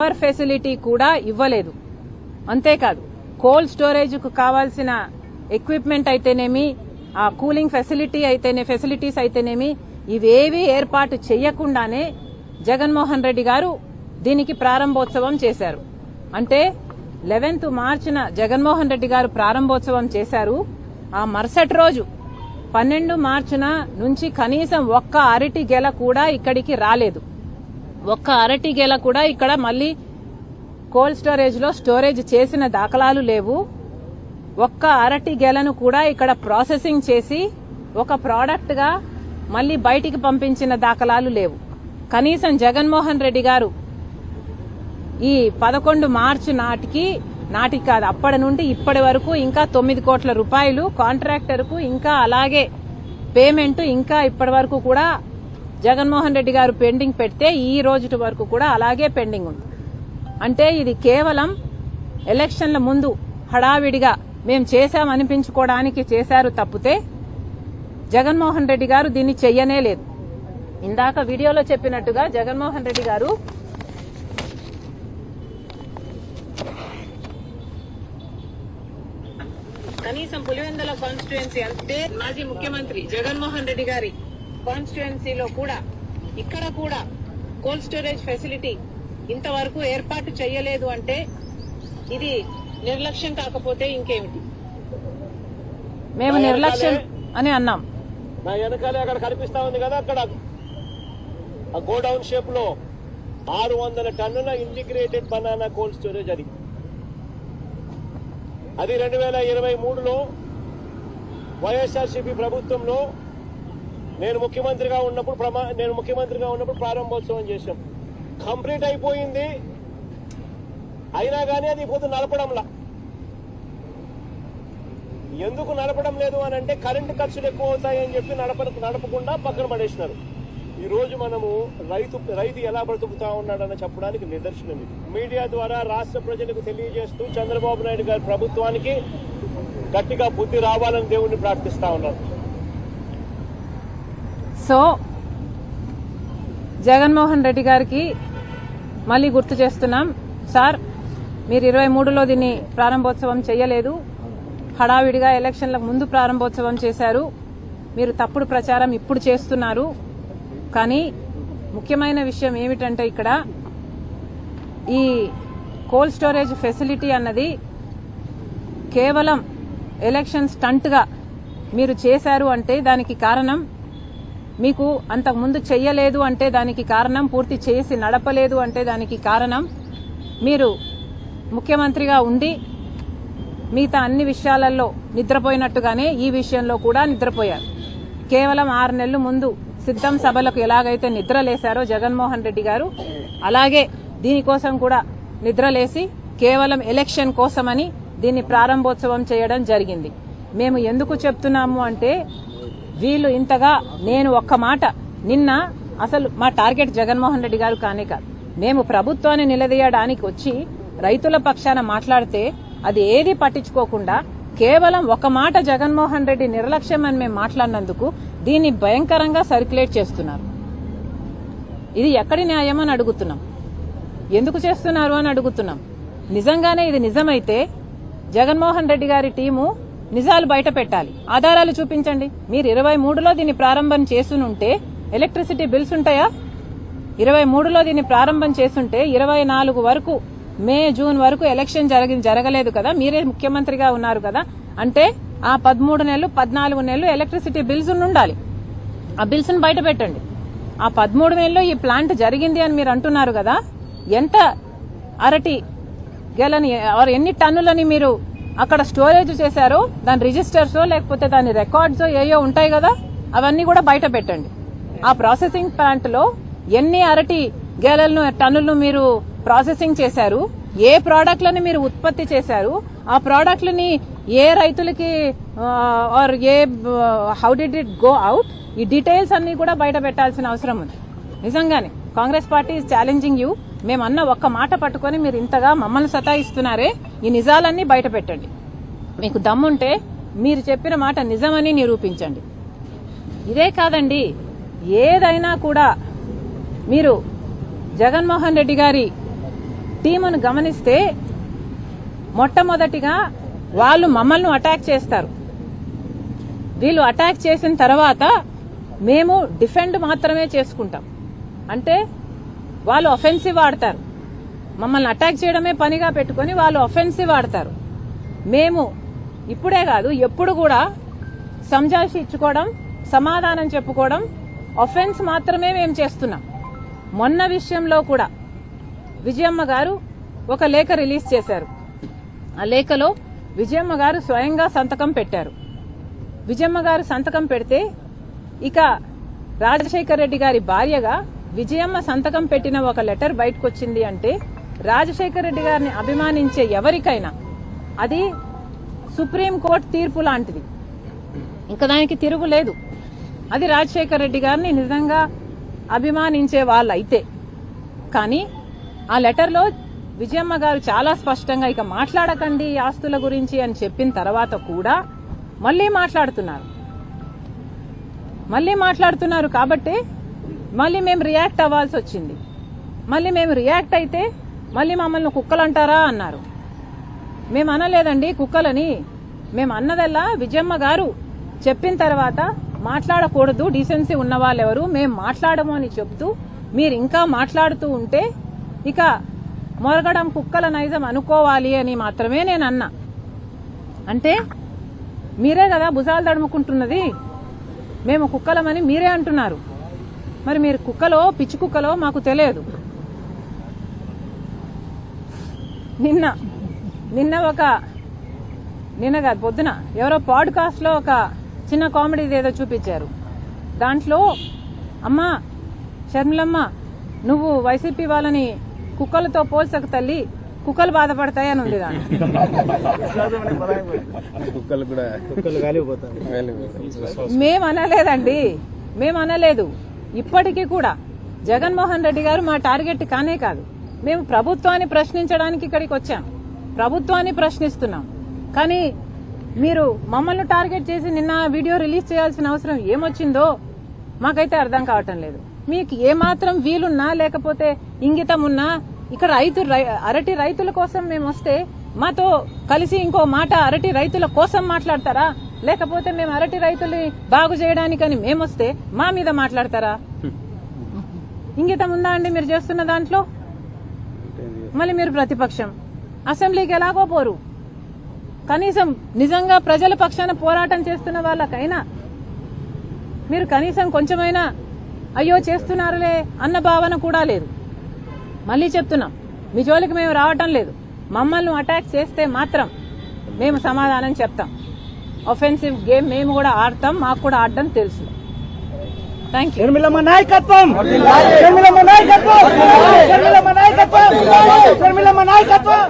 Power facility కూడా ఇవ్వలేదు. అంతేకాదు కోల్డ్ స్టోరేజ్ కు కావాల్సిన ఎక్విప్మెంట్ అయితేనేమి, ఆ కూలింగ్ ఫెసిలిటీస్ అయితేనేమి ఇవేవి ఏర్పాటు చేయకుండానే జగన్మోహన్ రెడ్డి గారు దీనికి ప్రారంభోత్సవం చేశారు. అంటే 11th మార్చిన జగన్మోహన్ రెడ్డి గారు ప్రారంభోత్సవం చేశారు. ఆ మరుసటి రోజు 12 మార్చిన నుంచి కనీసం ఒక్క అరటి గెల కూడా ఇక్కడికి రాలేదు. ఒక్క అరటి గెల కూడా ఇక్కడ మళ్లీ కోల్డ్ స్టోరేజ్ లో స్టోరేజ్ చేసిన దాఖలాలు లేవు. ఒక్క అరటి గెలను కూడా ఇక్కడ ప్రాసెసింగ్ చేసి ఒక ప్రాడక్ట్ గా మళ్లీ బయటికి పంపించిన దాఖలాలు లేవు. కనీసం జగన్మోహన్ రెడ్డి గారు ఈ 11 మార్చి నాటికి కాదు, అప్పటి నుండి ఇప్పటి వరకు ఇంకా 9 కోట్ల రూపాయలు కాంట్రాక్టర్ కు ఇంకా అలాగే పేమెంట్ ఇంకా ఇప్పటి వరకు కూడా జగన్మోహన్ రెడ్డి గారు పెండింగ్ పెడితే ఈ రోజు వరకు కూడా అలాగే పెండింగ్ ఉంది. అంటే ఇది కేవలం ఎలక్షన్ల ముందు హడావిడిగా మేం చేశామనిపించుకోవడానికి చేశారు తప్పితే జగన్మోహన్ రెడ్డి గారు దీన్ని చెయ్యనే లేదు. ఇందాక వీడియోలో చెప్పినట్టుగా జగన్మోహన్ రెడ్డి గారు కనీసం పులివెందుల కాన్స్టిట్యుయెన్సీ అంటే మాజీ ముఖ్యమంత్రి జగన్మోహన్ రెడ్డి గారి కాన్స్టిట్యుయెన్సీలో కూడా ఇక్కడ కూడా కోల్డ్ స్టోరేజ్ ఫెసిలిటీ ఇంతవరకు ఏర్పాటు చేయలేదు అంటే ఇది నిర్లక్ష్యం కాకపోతే ఇంకేమిటి? మేము నిర్లక్ష్యం అని అన్నాం. నా వెనకాలే అక్కడ కనిపిస్తా ఉంది కదా, అక్కడ ఆ గోడౌన్ షేప్ లో 600 టన్నుల ఇంటిగ్రేటెడ్ బనానా కోల్డ్ స్టోరేజ్ అది 2023లో వైఎస్ఆర్సీపీ ప్రభుత్వంలో నేను ముఖ్యమంత్రిగా ఉన్నప్పుడు ప్రారంభోత్సవం చేశాం. కంప్లీట్ అయిపోయింది. అయినా కానీ అది ఇప్పుడు నడపడంలా. ఎందుకు నడపడం లేదు అని అంటే కరెంటు ఖర్చులు ఎక్కువ అవుతాయని చెప్పి నడపకుండా పక్కన పడేసినారు. ఈ రోజు మనము రైతు ఎలా బ్రతుకుతా ఉన్నాడని చెప్పడానికి నిదర్శనం ఇది. మీడియా ద్వారా రాష్ట్ర ప్రజలకు తెలియజేస్తూ చంద్రబాబు నాయుడు గారి ప్రభుత్వానికి గట్టిగా బుద్ధి రావాలని దేవుణ్ణి ప్రార్థిస్తా ఉన్నారు. సో జగన్మోహన్ రెడ్డి గారికి మళ్లీ గుర్తు చేస్తున్నాం, సార్ మీరు 23లో దీన్ని ప్రారంభోత్సవం చేయలేదు. హడావిడిగా ఎలక్షన్లకు ముందు ప్రారంభోత్సవం చేశారు. మీరు తప్పుడు ప్రచారం ఇప్పుడు చేస్తున్నారు. కానీ ముఖ్యమైన విషయం ఏమిటంటే ఇక్కడ ఈ కోల్డ్ స్టోరేజ్ ఫెసిలిటీ అన్నది కేవలం ఎలక్షన్ స్టంట్ గా మీరు చేశారు అంటే దానికి కారణం, మీకు అంతకుముందు చెయ్యలేదు అంటే దానికి కారణం, పూర్తి చేసి నడపలేదు అంటే దానికి కారణం మీరు ముఖ్యమంత్రిగా ఉండి మిగతా అన్ని విషయాలలో నిద్రపోయినట్టుగానే ఈ విషయంలో కూడా నిద్రపోయారు. కేవలం 6 నెలల ముందు సిద్ధం సభలకు ఎలాగైతే నిద్రలేశారో జగన్మోహన్ రెడ్డి గారు, అలాగే దీనికోసం కూడా నిద్రలేసి కేవలం ఎలక్షన్ కోసమని దీన్ని ప్రారంభోత్సవం చేయడం జరిగింది. మేము ఎందుకు చెప్తున్నాము అంటే వీళ్ళు ఇంతగా, నేను ఒక్క మాట, నిన్న అసలు మా టార్గెట్ జగన్మోహన్ రెడ్డి గారు కానే కాదు. మేము ప్రభుత్వాన్ని నిలదీయడానికి వచ్చి రైతుల పక్షాన మాట్లాడితే అది ఏది పట్టించుకోకుండా కేవలం ఒక మాట జగన్మోహన్ రెడ్డి నిర్లక్ష్యం అని మేము మాట్లాడినందుకు దీన్ని భయంకరంగా సర్క్యులేట్ చేస్తున్నారు. ఇది ఎక్కడి న్యాయం అని అడుగుతున్నాం. ఎందుకు చేస్తున్నారు అని అడుగుతున్నాం. నిజంగానే ఇది నిజమైతే జగన్మోహన్ రెడ్డి గారి టీము నిజాలు బయట పెట్టాలి, ఆధారాలు చూపించండి. మీరు 23లో దీన్ని ప్రారంభం చేసుంటే ఎలక్ట్రిసిటీ బిల్స్ ఉంటాయా? 23లో దీన్ని ప్రారంభం చేసుంటే 24 వరకు, మే జూన్ వరకు ఎలక్షన్ జరగలేదు కదా, మీరే ముఖ్యమంత్రిగా ఉన్నారు కదా. అంటే ఆ 13 నెలలు 14 నెలలు ఎలక్ట్రిసిటీ బిల్స్ ఉండాలి. ఆ బిల్స్ ను బయట పెట్టండి. ఆ 13 నెలల్లో ఈ ప్లాంట్ జరిగింది అని మీరు అంటున్నారు కదా, ఎంత అరటి గెలని ఎన్ని టన్నులని మీరు అక్కడ స్టోరేజ్ చేశారో దాని రిజిస్టర్స్ లేకపోతే దాని రికార్డ్స్ ఏయో ఉంటాయి కదా, అవన్నీ కూడా బయట పెట్టండి. ఆ ప్రాసెసింగ్ ప్లాంట్ లో ఎన్ని అరటి గెలలను టన్నులను మీరు ప్రాసెసింగ్ చేశారు, ఏ ప్రోడక్ట్లని మీరు ఉత్పత్తి చేశారు, ఆ ప్రోడక్ట్లని ఏ రైతులకి are how did it go out, ఈ డీటెయిల్స్ అన్ని కూడా బయట పెట్టాల్సిన అవసరం ఉంది. నిజంగానే Congress party is challenging you. మేమన్న ఒక్క మాట పట్టుకొని మీరు ఇంతగా మమ్మల్ని సతాయిస్తున్నారే, ఈ నిజాలన్నీ బయట పెట్టండి. మీకు దమ్ముంటే మీరు చెప్పిన మాట నిజమని నిరూపించండి. ఇదే కాదండి, ఏదైనా కూడా మీరు జగన్మోహన్ రెడ్డి గారి టీమును గమనిస్తే మొట్టమొదటిగా వాళ్ళు మమ్మల్ని అటాక్ చేస్తారు. వీళ్ళు అటాక్ చేసిన తర్వాత మేము డిఫెండ్ మాత్రమే చేసుకుంటాం. అంటే వాళ్ళు ఒఫెన్సివ్ ఆడతారు. మమ్మల్ని అటాక్ చేయడమే పనిగా పెట్టుకుని వాళ్ళు ఒఫెన్సివ్ ఆడతారు. మేము ఇప్పుడే కాదు ఎప్పుడు కూడా సంజాయిషి ఇచ్చుకోవడం, సమాధానం చెప్పుకోవడం, ఒఫెన్స్ మాత్రమే మేము చేస్తున్నాం. మొన్న విషయంలో కూడా విజయమ్మ గారు ఒక లేఖ రిలీజ్ చేశారు. ఆ లేఖలో విజయమ్మ గారు స్వయంగా సంతకం పెట్టారు. విజయమ్మ గారు సంతకం పెడితే ఇక రాజశేఖర్ రెడ్డి గారి భార్యగా విజయమ్మ సంతకం పెట్టిన ఒక లెటర్ బయటకు వచ్చింది అంటే రాజశేఖర్ రెడ్డి గారిని అభిమానించే ఎవరికైనా అది సుప్రీంకోర్టు తీర్పు లాంటిది. ఇంకా దానికి తిరుగులేదు. అది రాజశేఖర్ రెడ్డి గారిని నిజంగా అభిమానించే వాళ్ళైతే. కానీ ఆ లెటర్లో విజయమ్మ గారు చాలా స్పష్టంగా ఇక మాట్లాడకండి ఈ ఆస్తుల గురించి అని చెప్పిన తర్వాత కూడా మళ్లీ మాట్లాడుతున్నారు. కాబట్టి మళ్ళీ మేము రియాక్ట్ అవ్వాల్సి వచ్చింది. మళ్ళీ మేము రియాక్ట్ అయితే మళ్ళీ మమ్మల్ని కుక్కలు అంటారా అన్నారు. మేము అనలేదండి కుక్కలని. మేము అన్నదల్లా విజయమ్మ గారు చెప్పిన తర్వాత మాట్లాడకూడదు, డీసెన్సీ ఉన్న వాళ్ళెవరు, మేము మాట్లాడము అని చెప్తూ మీరు ఇంకా మాట్లాడుతూ ఉంటే ఇక మొరగడం కుక్కల నైజం అనుకోవాలి అని మాత్రమే నేను అన్నా. అంటే మీరే కదా భుజాలు తడుముకుంటున్నది, మేము కుక్కలమని మీరే అంటున్నారు. మరి మీరు కుక్కలో పిచ్చి కుక్కలో మాకు తెలియదు. నిన్న కాదు పొద్దున ఎవరో పాడ్కాస్ట్ లో ఒక చిన్న కామెడీ ఏదో చూపించారు. దాంట్లో అమ్మా షర్మిలమ్మ నువ్వు వైసీపీ వాళ్ళని కుక్కలతో పోల్చక తల్లి, కుక్కలు బాధపడతాయి అని ఉంది. దాంట్లో మేమనలేదండి, మేమనలేదు. ఇప్పటికీ కూడా జగన్మోహన్ రెడ్డి గారు మా టార్గెట్ కానే కాదు. మేము ప్రభుత్వాన్ని ప్రశ్నించడానికి ఇక్కడికి వచ్చాం, ప్రభుత్వాన్ని ప్రశ్నిస్తున్నాం. కానీ మీరు మమ్మల్ని టార్గెట్ చేసి నిన్న వీడియో రిలీజ్ చేయాల్సిన అవసరం ఏమొచ్చిందో మాకైతే అర్థం కావటం లేదు. మీకు ఏమాత్రం వీలున్నా లేకపోతే ఇంగితం ఉన్నా ఇక్కడ అరటి రైతుల కోసం మేము వస్తే మాతో కలిసి ఇంకో మాట అరటి రైతుల కోసం మాట్లాడతారా? లేకపోతే మేము అరటి రైతుల్ని బాగు చేయడానికని మేమొస్తే మా మీద మాట్లాడతారా? ఇంగితం ఉందా అండి మీరు చేస్తున్న దాంట్లో? మళ్ళీ మీరు ప్రతిపక్షం, అసెంబ్లీకి ఎలాగో పోరు. కనీసం నిజంగా ప్రజల పక్షాన పోరాటం చేస్తున్న వాళ్ళకైనా మీరు కనీసం కొంచెమైనా అయ్యో చేస్తున్నారులే అన్న భావన కూడా లేదు. మళ్ళీ చెప్తున్నాం, మీ జోలికి మేము రావటం లేదు. మమ్మల్ని అటాక్ చేస్తే మాత్రం మేము సమాధానం చెప్తాం. ఒఫెన్సివ్ గేమ్ మేము కూడా ఆడతాం, మాకు కూడా ఆడడం తెలుసు. Thank you. షర్మిలమ్మ నాయకత్వం, షర్మిలమ్మ నాయకత్వం, షర్మిలమ్మ నాయకత్వం, షర్మిలమ్మ నాయకత్వం.